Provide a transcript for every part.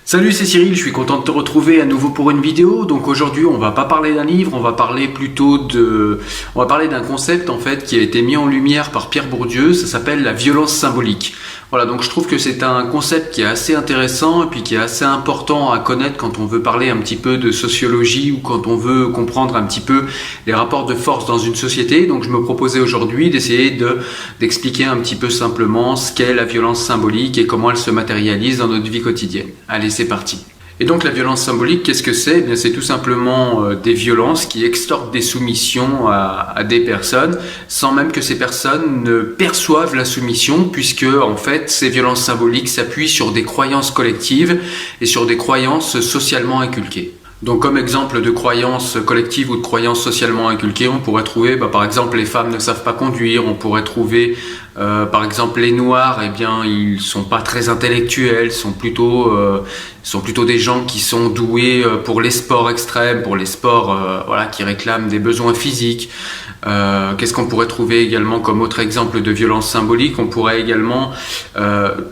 Salut, c'est Cyril, je suis content de te retrouver à nouveau pour une vidéo. Donc aujourd'hui, on va pas parler d'un livre, on va parler d'un concept en fait qui a été mis en lumière par Pierre Bourdieu. Ça s'appelle la violence symbolique. Voilà, donc je trouve que c'est un concept qui est assez intéressant et puis qui est assez important à connaître quand on veut parler un petit peu de sociologie ou quand on veut comprendre un petit peu les rapports de force dans une société. Donc je me proposais aujourd'hui d'essayer d'expliquer un petit peu simplement ce qu'est la violence symbolique et comment elle se matérialise dans notre vie quotidienne. Allez, c'est parti. Et donc la violence symbolique, qu'est-ce que c'est? Eh bien, c'est tout simplement des violences qui extorquent des soumissions à des personnes sans même que ces personnes ne perçoivent la soumission, puisque en fait ces violences symboliques s'appuient sur des croyances collectives et sur des croyances socialement inculquées. Donc comme exemple de croyances collectives ou de croyances socialement inculquées, on pourrait trouver par exemple les femmes ne savent pas conduire, on pourrait trouver par exemple les noirs, eh bien ils sont pas très intellectuels, sont plutôt des gens qui sont doués pour les sports extrêmes, pour les sports qui réclament des besoins physiques. Qu'est-ce qu'on pourrait trouver également comme autre exemple de violence symbolique? On pourrait également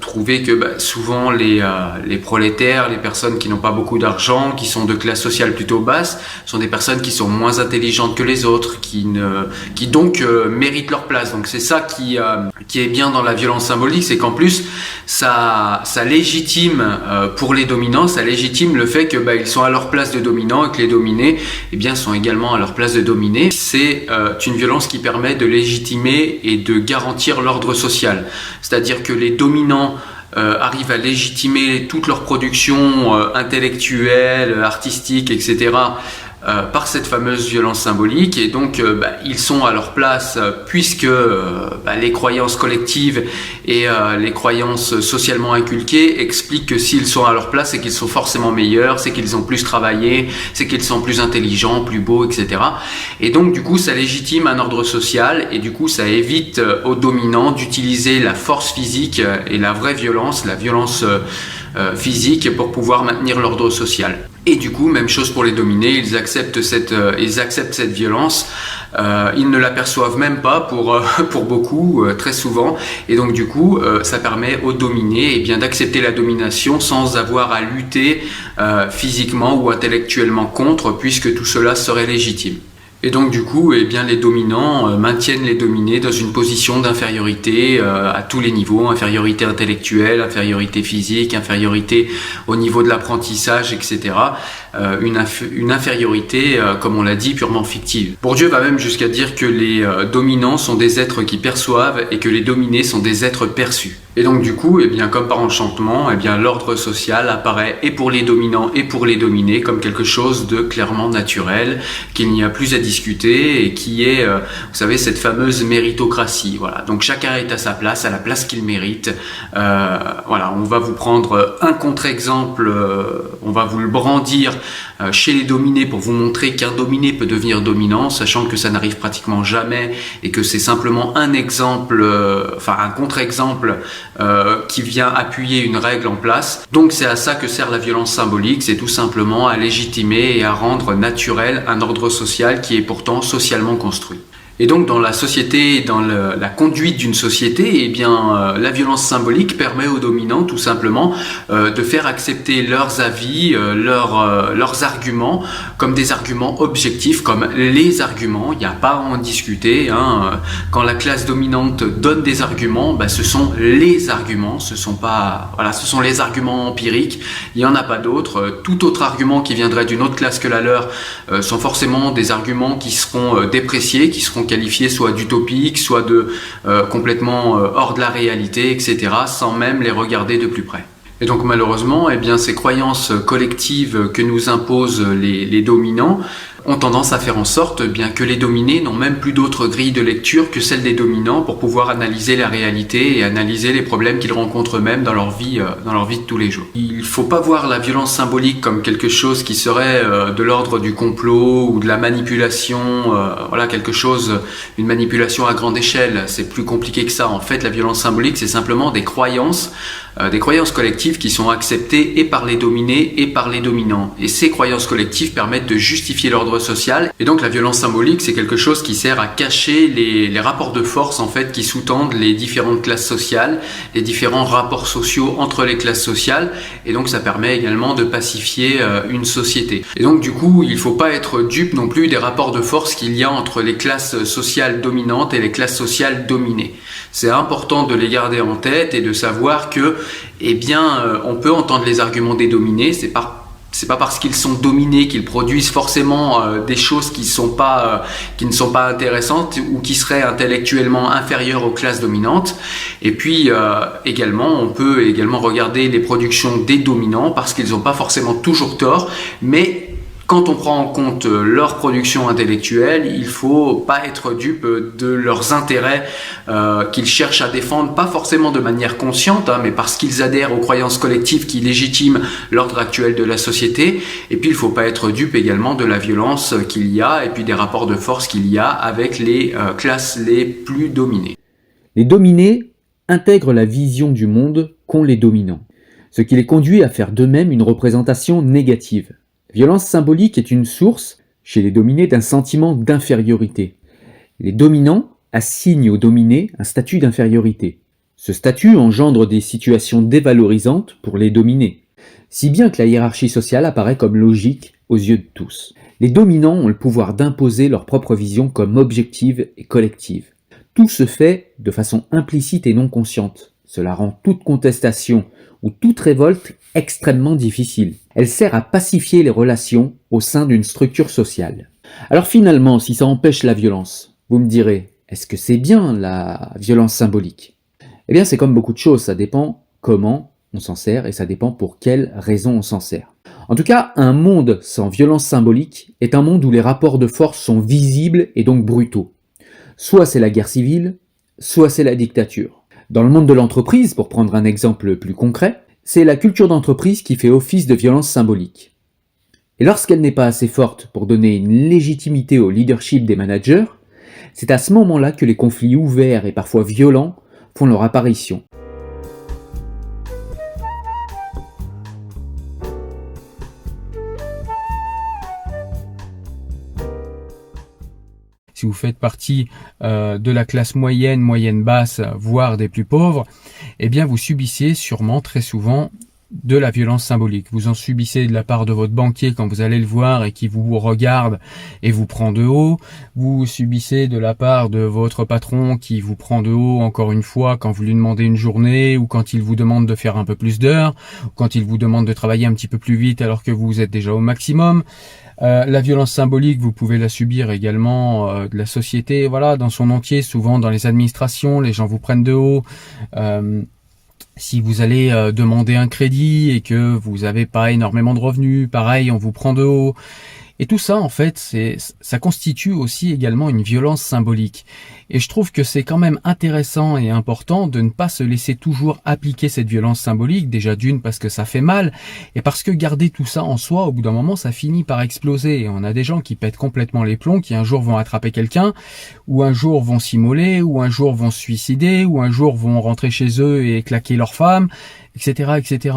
trouver que souvent les prolétaires, les personnes qui n'ont pas beaucoup d'argent, qui sont de classe sociale plutôt basse, sont des personnes qui sont moins intelligentes que les autres, qui donc méritent leur place. Donc c'est ça qui est bien dans la violence symbolique, c'est qu'en plus ça légitime pour les dominants, ça légitime le fait que ils sont à leur place de dominants et que les dominés sont également à leur place de dominés. C'est une violence qui permet de légitimer et de garantir l'ordre social. C'est-à-dire que les dominants arrivent à légitimer toute leur production intellectuelle, artistique, etc. Par cette fameuse violence symbolique, et donc ils sont à leur place puisque les croyances collectives et les croyances socialement inculquées expliquent que s'ils sont à leur place, c'est qu'ils sont forcément meilleurs, c'est qu'ils ont plus travaillé, c'est qu'ils sont plus intelligents, plus beaux, etc. Et donc du coup ça légitime un ordre social, et du coup ça évite aux dominants d'utiliser la force physique et la vraie violence, la violence physique, pour pouvoir maintenir l'ordre social. Et du coup, même chose pour les dominés, ils acceptent cette violence, ils ne l'aperçoivent même pas pour beaucoup, très souvent, et donc du coup, ça permet aux dominés d'accepter la domination sans avoir à lutter physiquement ou intellectuellement contre, puisque tout cela serait légitime. Et donc du coup, les dominants maintiennent les dominés dans une position d'infériorité à tous les niveaux, infériorité intellectuelle, infériorité physique, infériorité au niveau de l'apprentissage, etc. Une infériorité, comme on l'a dit, purement fictive. Bourdieu va même jusqu'à dire que les dominants sont des êtres qui perçoivent et que les dominés sont des êtres perçus. Et donc du coup, comme par enchantement, l'ordre social apparaît et pour les dominants et pour les dominés comme quelque chose de clairement naturel, qu'il n'y a plus à discuter, et qui est, vous savez, cette fameuse méritocratie. Voilà. Donc chacun est à sa place, à la place qu'il mérite. On va vous prendre un contre-exemple, on va vous le brandir chez les dominés pour vous montrer qu'un dominé peut devenir dominant, sachant que ça n'arrive pratiquement jamais et que c'est simplement un exemple, un contre-exemple qui vient appuyer une règle en place. Donc c'est à ça que sert la violence symbolique, c'est tout simplement à légitimer et à rendre naturel un ordre social qui est pourtant socialement construit. Et donc dans la société, dans la conduite d'une société, la violence symbolique permet aux dominants tout simplement de faire accepter leurs avis, leurs arguments comme des arguments objectifs, comme les arguments. Il n'y a pas à en discuter. Quand la classe dominante donne des arguments, ce sont les arguments, ce sont les arguments empiriques. Il n'y en a pas d'autres. Tout autre argument qui viendrait d'une autre classe que la leur sont forcément des arguments qui seront dépréciés, qui seront qualifiés soit d'utopiques, soit de complètement hors de la réalité, etc., sans même les regarder de plus près. Et donc malheureusement, ces croyances collectives que nous imposent les dominants ont tendance à faire en sorte que les dominés n'ont même plus d'autre grille de lecture que celle des dominants pour pouvoir analyser la réalité et analyser les problèmes qu'ils rencontrent eux-mêmes dans leur vie de tous les jours. Il ne faut pas voir la violence symbolique comme quelque chose qui serait de l'ordre du complot ou de la manipulation, une manipulation à grande échelle. C'est plus compliqué que ça. En fait, la violence symbolique, c'est simplement des croyances collectives qui sont acceptées et par les dominés et par les dominants. Et ces croyances collectives permettent de justifier l'ordre l'ordre social. Et donc la violence symbolique, c'est quelque chose qui sert à cacher les rapports de force en fait qui sous-tendent les différentes classes sociales, les différents rapports sociaux entre les classes sociales, et donc ça permet également de pacifier une société. Et donc du coup, il ne faut pas être dupe non plus des rapports de force qu'il y a entre les classes sociales dominantes et les classes sociales dominées. C'est important de les garder en tête et de savoir que, on peut entendre les arguments des dominés. C'est pas parce qu'ils sont dominés qu'ils produisent forcément des choses qui ne sont pas intéressantes ou qui seraient intellectuellement inférieures aux classes dominantes. Et puis on peut également regarder les productions des dominants parce qu'ils n'ont pas forcément toujours tort, mais quand on prend en compte leur production intellectuelle, il ne faut pas être dupe de leurs intérêts qu'ils cherchent à défendre, pas forcément de manière consciente, mais parce qu'ils adhèrent aux croyances collectives qui légitiment l'ordre actuel de la société. Et puis il ne faut pas être dupe également de la violence qu'il y a et puis des rapports de force qu'il y a avec les classes les plus dominées. Les dominés intègrent la vision du monde qu'ont les dominants, ce qui les conduit à faire d'eux-mêmes une représentation négative. La violence symbolique est une source, chez les dominés, d'un sentiment d'infériorité. Les dominants assignent aux dominés un statut d'infériorité. Ce statut engendre des situations dévalorisantes pour les dominés, si bien que la hiérarchie sociale apparaît comme logique aux yeux de tous. Les dominants ont le pouvoir d'imposer leur propre vision comme objective et collective. Tout se fait de façon implicite et non consciente. Cela rend toute contestation ou toute révolte extrêmement difficile. Elle sert à pacifier les relations au sein d'une structure sociale. Alors finalement, si ça empêche la violence, vous me direz, est-ce que c'est bien la violence symbolique ? Eh bien c'est comme beaucoup de choses, ça dépend comment on s'en sert et ça dépend pour quelles raisons on s'en sert. En tout cas, un monde sans violence symbolique est un monde où les rapports de force sont visibles et donc brutaux. Soit c'est la guerre civile, soit c'est la dictature. Dans le monde de l'entreprise, pour prendre un exemple plus concret, c'est la culture d'entreprise qui fait office de violence symbolique. Et lorsqu'elle n'est pas assez forte pour donner une légitimité au leadership des managers, c'est à ce moment-là que les conflits ouverts et parfois violents font leur apparition. Si vous faites partie de la classe moyenne, moyenne basse, voire des plus pauvres, eh bien vous subissez sûrement très souvent de la violence symbolique. Vous en subissez de la part de votre banquier quand vous allez le voir et qui vous regarde et vous prend de haut. Vous subissez de la part de votre patron qui vous prend de haut encore une fois quand vous lui demandez une journée ou quand il vous demande de faire un peu plus d'heures, ou quand il vous demande de travailler un petit peu plus vite alors que vous êtes déjà au maximum. La violence symbolique, vous pouvez la subir également de la société, voilà, dans son entier. Souvent dans les administrations, les gens vous prennent de haut. Si vous allez demander un crédit et que vous n'avez pas énormément de revenus, pareil, on vous prend de haut. Et tout ça, en fait, ça constitue aussi également une violence symbolique. Et je trouve que c'est quand même intéressant et important de ne pas se laisser toujours appliquer cette violence symbolique, déjà d'une parce que ça fait mal, et parce que garder tout ça en soi, au bout d'un moment, ça finit par exploser. Et on a des gens qui pètent complètement les plombs, qui un jour vont attraper quelqu'un, ou un jour vont s'immoler, ou un jour vont se suicider, ou un jour vont rentrer chez eux et claquer leur femme, etc., etc.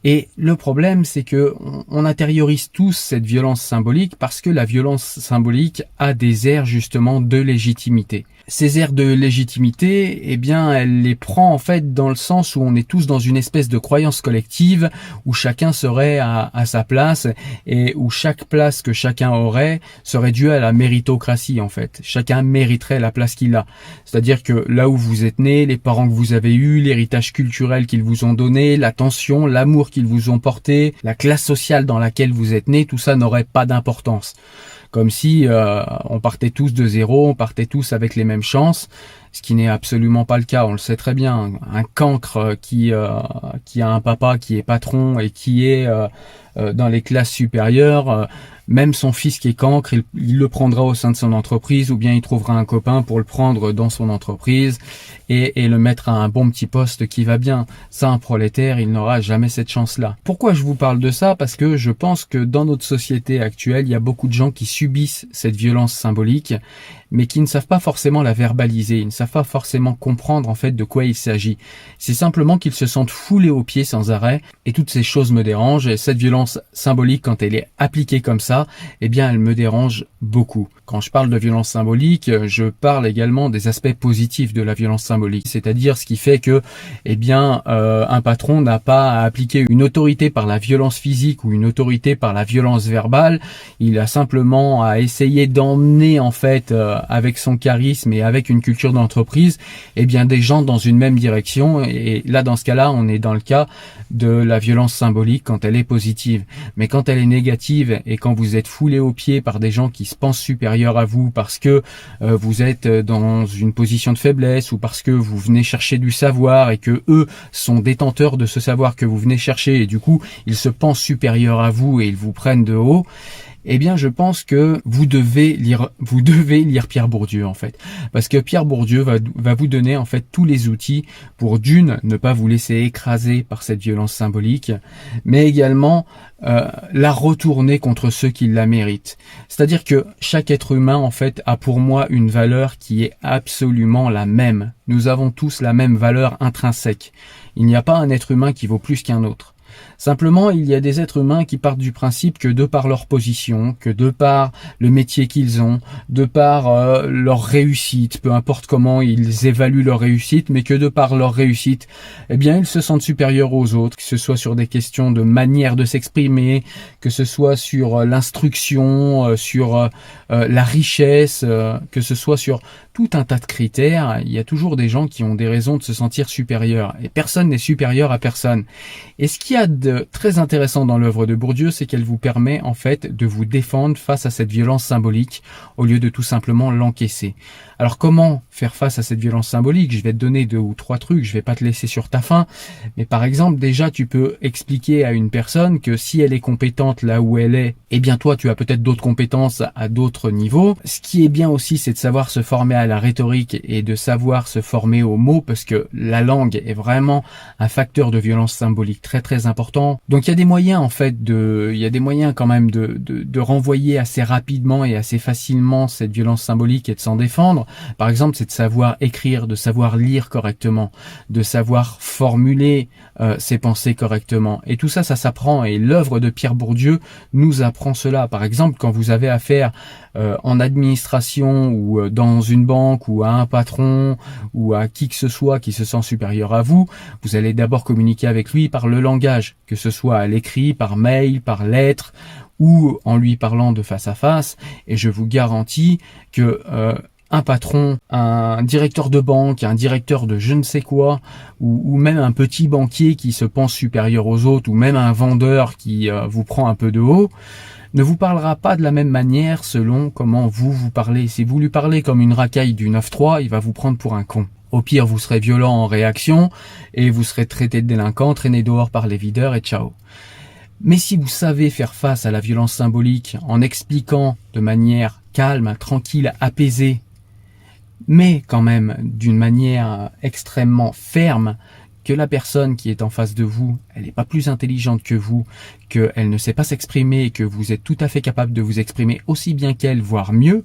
Et le problème, c'est que on intériorise tous cette violence symbolique parce que la violence symbolique a des airs justement de légitimité. Ces airs de légitimité, eh bien, elle les prend en fait dans le sens où on est tous dans une espèce de croyance collective où chacun serait à sa place et où chaque place que chacun aurait serait due à la méritocratie en fait. Chacun mériterait la place qu'il a. C'est-à-dire que là où vous êtes né, les parents que vous avez eus, l'héritage culturel qu'ils vous ont donné, l'attention, l'amour qu'ils vous ont porté, la classe sociale dans laquelle vous êtes né, tout ça n'aurait pas d'importance. Comme si on partait tous de zéro, on partait tous avec les mêmes chances, ce qui n'est absolument pas le cas, on le sait très bien. Un cancre qui a un papa qui est patron et qui est dans les classes supérieures, même son fils qui est cancre, il le prendra au sein de son entreprise ou bien il trouvera un copain pour le prendre dans son entreprise et le mettre à un bon petit poste qui va bien. Ça, un prolétaire, il n'aura jamais cette chance-là. Pourquoi je vous parle de ça ? Parce que je pense que dans notre société actuelle, il y a beaucoup de gens qui subissent cette violence symbolique mais qui ne savent pas forcément la verbaliser, ils ne savent pas forcément comprendre en fait de quoi il s'agit. C'est simplement qu'ils se sentent foulés aux pieds sans arrêt, et toutes ces choses me dérangent, et cette violence symbolique, quand elle est appliquée comme ça, eh bien elle me dérange beaucoup. Quand je parle de violence symbolique, je parle également des aspects positifs de la violence symbolique, c'est-à-dire ce qui fait que, eh bien, un patron n'a pas à appliquer une autorité par la violence physique ou une autorité par la violence verbale. Il a simplement à essayer d'emmener en fait, avec son charisme et avec une culture d'entreprise, eh bien, des gens dans une même direction. Et là, dans ce cas-là, on est dans le cas de la violence symbolique quand elle est positive. Mais quand elle est négative et quand vous êtes foulé aux pieds par des gens qui se pensent supérieurs à vous parce que vous êtes dans une position de faiblesse ou parce que vous venez chercher du savoir et que eux sont détenteurs de ce savoir que vous venez chercher et du coup ils se pensent supérieurs à vous et ils vous prennent de haut, eh bien je pense que vous devez lire Pierre Bourdieu en fait, parce que Pierre Bourdieu va vous donner en fait tous les outils pour ne pas vous laisser écraser par cette violence symbolique, mais également la retourner contre ceux qui la méritent. C'est-à-dire que chaque être humain en fait a pour moi une valeur qui est absolument la même. Nous avons tous la même valeur intrinsèque. Il n'y a pas un être humain qui vaut plus qu'un autre. Simplement, il y a des êtres humains qui partent du principe que de par leur position, que de par le métier qu'ils ont, de par leur réussite, peu importe comment ils évaluent leur réussite, mais que de par leur réussite, eh bien, ils se sentent supérieurs aux autres, que ce soit sur des questions de manière de s'exprimer, que ce soit sur l'instruction, sur la richesse, que ce soit sur tout un tas de critères. Il y a toujours des gens qui ont des raisons de se sentir supérieurs, et personne n'est supérieur à personne. Et ce qu'il y a de très intéressant dans l'œuvre de Bourdieu, c'est qu'elle vous permet en fait de vous défendre face à cette violence symbolique au lieu de tout simplement l'encaisser. Alors comment faire face à cette violence symbolique? Je vais te donner 2 ou 3 trucs, je vais pas te laisser sur ta faim, mais par exemple déjà tu peux expliquer à une personne que si elle est compétente là où elle est, eh bien toi tu as peut-être d'autres compétences à d'autres niveaux. Ce qui est bien aussi, c'est de savoir se former à la rhétorique et de savoir se former aux mots, parce que la langue est vraiment un facteur de violence symbolique très très important. Donc il y a des moyens en fait quand même de renvoyer assez rapidement et assez facilement cette violence symbolique et de s'en défendre. Par exemple, c'est de savoir écrire, de savoir lire correctement, de savoir formuler ses pensées correctement. Et tout ça, ça s'apprend, et l'œuvre de Pierre Bourdieu nous apprend cela. Par exemple, quand vous avez affaire en administration ou dans une banque ou à un patron ou à qui que ce soit qui se sent supérieur à vous, vous allez d'abord communiquer avec lui par le langage, que ce soit à l'écrit, par mail, par lettre ou en lui parlant de face à face. Et je vous garantis que un patron, un directeur de banque, un directeur de je ne sais quoi, ou même un petit banquier qui se pense supérieur aux autres, ou même un vendeur qui vous prend un peu de haut, ne vous parlera pas de la même manière selon comment vous parlez. Si vous lui parlez comme une racaille du 9-3, il va vous prendre pour un con. Au pire, vous serez violent en réaction et vous serez traité de délinquant, traîné dehors par les videurs et ciao. Mais si vous savez faire face à la violence symbolique en expliquant de manière calme, tranquille, apaisée, mais quand même d'une manière extrêmement ferme, que la personne qui est en face de vous, elle n'est pas plus intelligente que vous, qu'elle ne sait pas s'exprimer et que vous êtes tout à fait capable de vous exprimer aussi bien qu'elle, voire mieux,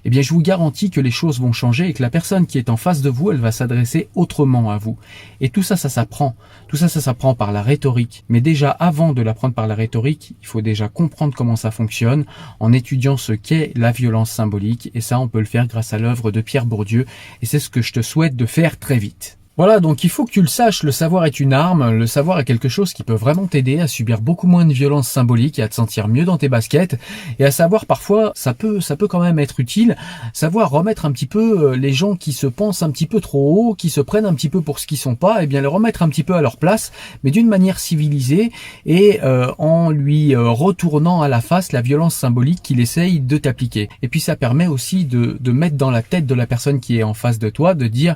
eh bien je vous garantis que les choses vont changer et que la personne qui est en face de vous, elle va s'adresser autrement à vous. Et tout ça, ça s'apprend. Tout ça, ça s'apprend par la rhétorique. Mais déjà, avant de l'apprendre par la rhétorique, il faut déjà comprendre comment ça fonctionne en étudiant ce qu'est la violence symbolique. Et ça, on peut le faire grâce à l'œuvre de Pierre Bourdieu. Et c'est ce que je te souhaite de faire très vite. Voilà, donc il faut que tu le saches, le savoir est une arme, le savoir est quelque chose qui peut vraiment t'aider à subir beaucoup moins de violence symbolique et à te sentir mieux dans tes baskets, et à savoir parfois, ça peut quand même être utile, savoir remettre un petit peu les gens qui se pensent un petit peu trop haut, qui se prennent un petit peu pour ce qu'ils sont pas, et bien les remettre un petit peu à leur place, mais d'une manière civilisée, et en lui retournant à la face la violence symbolique qu'il essaye de t'appliquer. Et puis ça permet aussi de mettre dans la tête de la personne qui est en face de toi, de dire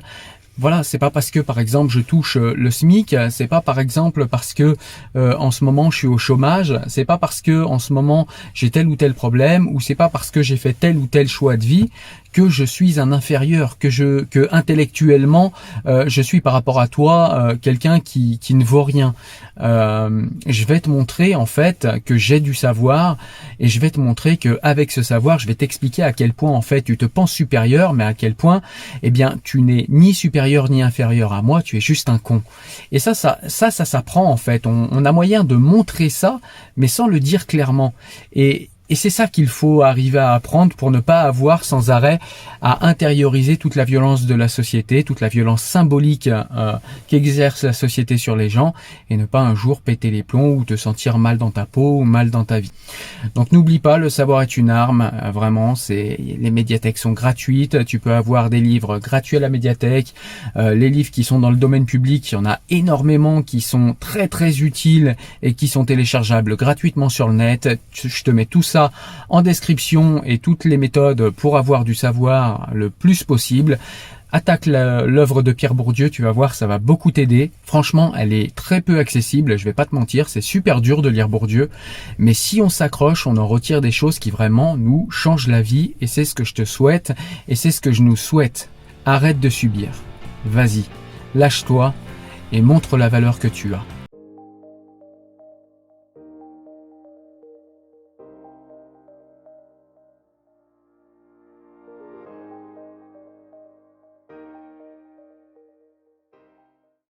Voilà, c'est pas parce que par exemple je touche le SMIC, c'est pas par exemple parce que en ce moment je suis au chômage, c'est pas parce que en ce moment j'ai tel ou tel problème, ou c'est pas parce que j'ai fait tel ou tel choix de vie que je suis un inférieur, que intellectuellement je suis par rapport à toi quelqu'un qui ne vaut rien. Je vais te montrer en fait que j'ai du savoir, et je vais te montrer que avec ce savoir, je vais t'expliquer à quel point en fait tu te penses supérieur, mais à quel point eh bien tu n'es ni supérieur ni inférieur à moi, tu es juste un con. Et ça s'apprend en fait. On a moyen de montrer ça, mais sans le dire clairement. Et c'est ça qu'il faut arriver à apprendre pour ne pas avoir sans arrêt à intérioriser toute la violence de la société, toute la violence symbolique qu'exerce la société sur les gens, et ne pas un jour péter les plombs ou te sentir mal dans ta peau ou mal dans ta vie. Donc n'oublie pas, le savoir est une arme, vraiment, les médiathèques sont gratuites, tu peux avoir des livres gratuits à la médiathèque, les livres qui sont dans le domaine public, il y en a énormément qui sont très très utiles et qui sont téléchargeables gratuitement sur le net. Je te mets tout ça en description et toutes les méthodes pour avoir du savoir le plus possible. Attaque l'œuvre de Pierre Bourdieu, tu vas voir, ça va beaucoup t'aider. Franchement, elle est très peu accessible, je vais pas te mentir, c'est super dur de lire Bourdieu, mais si on s'accroche, on en retire des choses qui vraiment nous changent la vie, et c'est ce que je te souhaite, et c'est ce que je nous souhaite. Arrête de subir, vas-y, lâche-toi et montre la valeur que tu as.